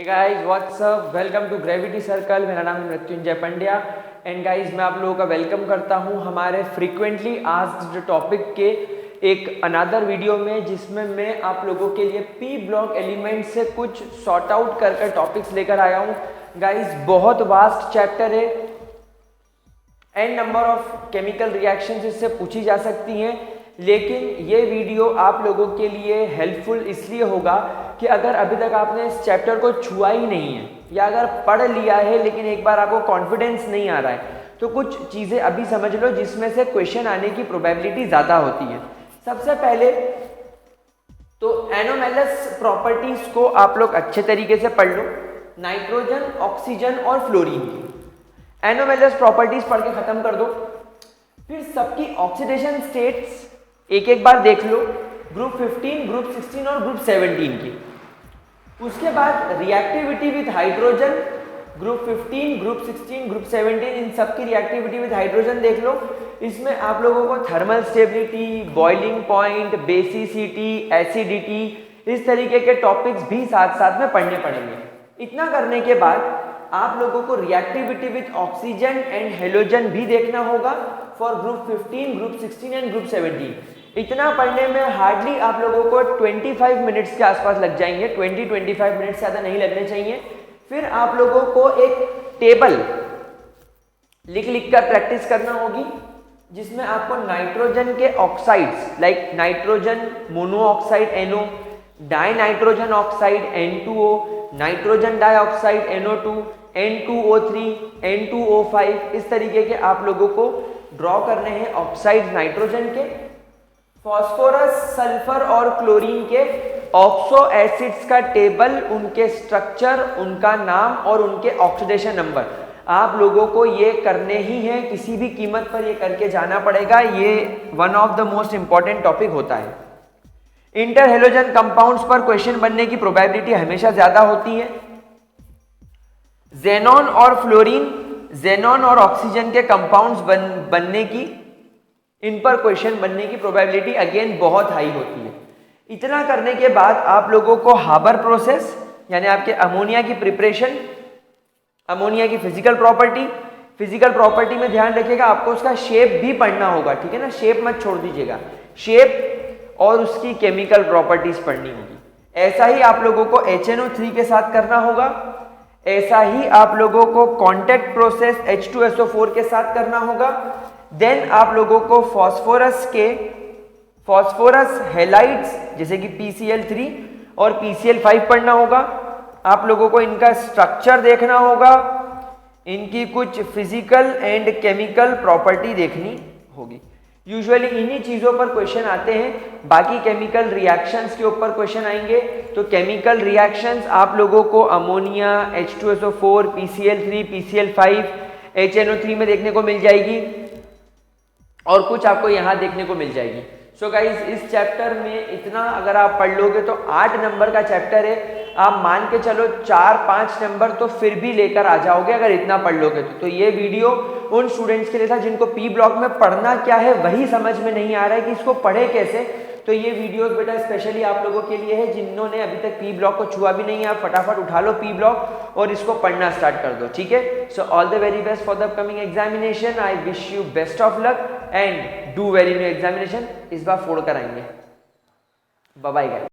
Hey guys what's up, welcome to gravity circle. मेरा नाम है मृत्युंजय पंड्या एंड गाइस मैं आप लोगों का वेलकम करता हूं हमारे फ्रीक्वेंटली आस्क्ड टॉपिक के एक अनदर वीडियो में, जिसमें मैं आप लोगों के लिए पी ब्लॉक एलिमेंट से कुछ सॉर्ट आउट कर टॉपिक्स लेकर आया हूं। गाइस बहुत वास्ट चैप्टर है, an number of chemical reactions इससे पूछी जा सकती हैं, लेकिन ये वीडियो आप लोगों के लिए हेल्पफुल इसलिए होगा कि अगर अभी तक आपने इस चैप्टर को छुआ ही नहीं है या अगर पढ़ लिया है लेकिन एक बार आपको कॉन्फिडेंस नहीं आ रहा है, तो कुछ चीज़ें अभी समझ लो जिसमें से क्वेश्चन आने की प्रोबेबिलिटी ज़्यादा होती है। सबसे पहले तो एनोमेलस प्रॉपर्टीज को आप लोग अच्छे तरीके से पढ़ लो, नाइट्रोजन, ऑक्सीजन और फ्लोरीन की एनोमेलस प्रॉपर्टीज पढ़ के खत्म कर दो। फिर सबकी ऑक्सीडेशन स्टेट्स एक एक बार देख लो, ग्रुप 15, ग्रुप 16 और ग्रुप 17 की। उसके बाद reactivity with hydrogen, group 15, group 16, group 17, इन सब की रिएक्टिविटी विद हाइड्रोजन देख लो। इसमें आप लोगों को thermal stability, boiling point, basicity, acidity, इस तरीके के टॉपिक्स भी साथ साथ में पढ़ने पड़ेंगे। इतना करने के बाद आप लोगों को reactivity with oxygen and halogen भी देखना होगा for group 15, group 16 and group 17। इतना पढ़ने में हार्डली आप लोगों को 25 मिनट्स के आसपास लग जाएंगे, 20-25 मिनट्स ज़्यादा नहीं लगने चाहिए। फिर आप लोगों को एक टेबल लिख लिख कर प्रैक्टिस करना होगी, जिसमें आपको नाइट्रोजन के oxides like nitrogen monoxide NO, die nitrogen oxide N2O, nitrogen dioxide NO2, N2O3, N2O5, इस तरीके के आप लोगों को ड्रॉ करने हैं ऑक्साइड नाइट्रोजन के। फॉस्फोरस, सल्फर और क्लोरीन के ऑक्सो एसिड्स का टेबल, उनके स्ट्रक्चर, उनका नाम और उनके ऑक्सीडेशन नंबर आप लोगों को ये करने ही हैं, किसी भी कीमत पर ये करके जाना पड़ेगा। ये one of the most important topic होता है। इंटर हेलोजन कंपाउंड्स पर क्वेश्चन बनने की प्रोबेबिलिटी हमेशा ज्यादा होती है। जेनॉन और फ्लोरीन, जेनॉन और ऑक्सीजन के कंपाउंड्स बनने की, इन पर क्वेश्चन बनने की प्रोबेबिलिटी अगेन बहुत हाई होती है। इतना करने के बाद आप लोगों को हाबर प्रोसेस यानी आपके अमोनिया की प्रिपरेशन, अमोनिया की फिजिकल प्रॉपर्टी में ध्यान रखिएगा, आपको उसका शेप भी पढ़ना होगा, ठीक है ना। शेप मत छोड़ दीजिएगा, शेप और उसकी केमिकल प्रॉपर्टीज पढ़नी होगी। ऐसा ही आप लोगों को HNO3 के साथ करना होगा, ऐसा ही आप लोगों को कांटेक्ट प्रोसेस H2SO4 के साथ करना होगा। देन आप लोगों को फॉस्फोरस हेलाइड्स जैसे कि PCl3 और PCl5 पढ़ना होगा। आप लोगों को इनका स्ट्रक्चर देखना होगा, इनकी कुछ फिजिकल एंड केमिकल प्रॉपर्टी देखनी होगी। यूजुअली इन्हीं चीज़ों पर क्वेश्चन आते हैं। बाकी केमिकल रिएक्शंस के ऊपर क्वेश्चन आएंगे, तो केमिकल रिएक्शंस आप लोगों को ammonia, H2SO4, PCl3, PCl5, HNO3 में देखने को मिल जाएगी और कुछ आपको यहाँ देखने को मिल जाएगी। सो गाइज इस चैप्टर में इतना अगर आप पढ़ लोगे तो 8 नंबर का चैप्टर है। आप मान के चलो 4-5 नंबर तो फिर भी लेकर आ जाओगे अगर इतना पढ़ लोगे तो ये वीडियो उन स्टूडेंट्स के लिए था जिनको पी ब्लॉक में पढ़ना क्या है वही समझ में नहीं आ रहा है कि इसको पढ़े कैसे। तो ये वीडियोस बेटा स्पेशली आप लोगों के लिए है जिन्होंने अभी तक पी ब्लॉक को छुआ भी नहीं है। आप फटाफट उठा लो पी ब्लॉक और इसको पढ़ना स्टार्ट कर दो, ठीक है। So all the very best for the upcoming examination. I wish you best of luck and do well in your examination. इस बार फोड़ कर आएंगे। Bye bye guys.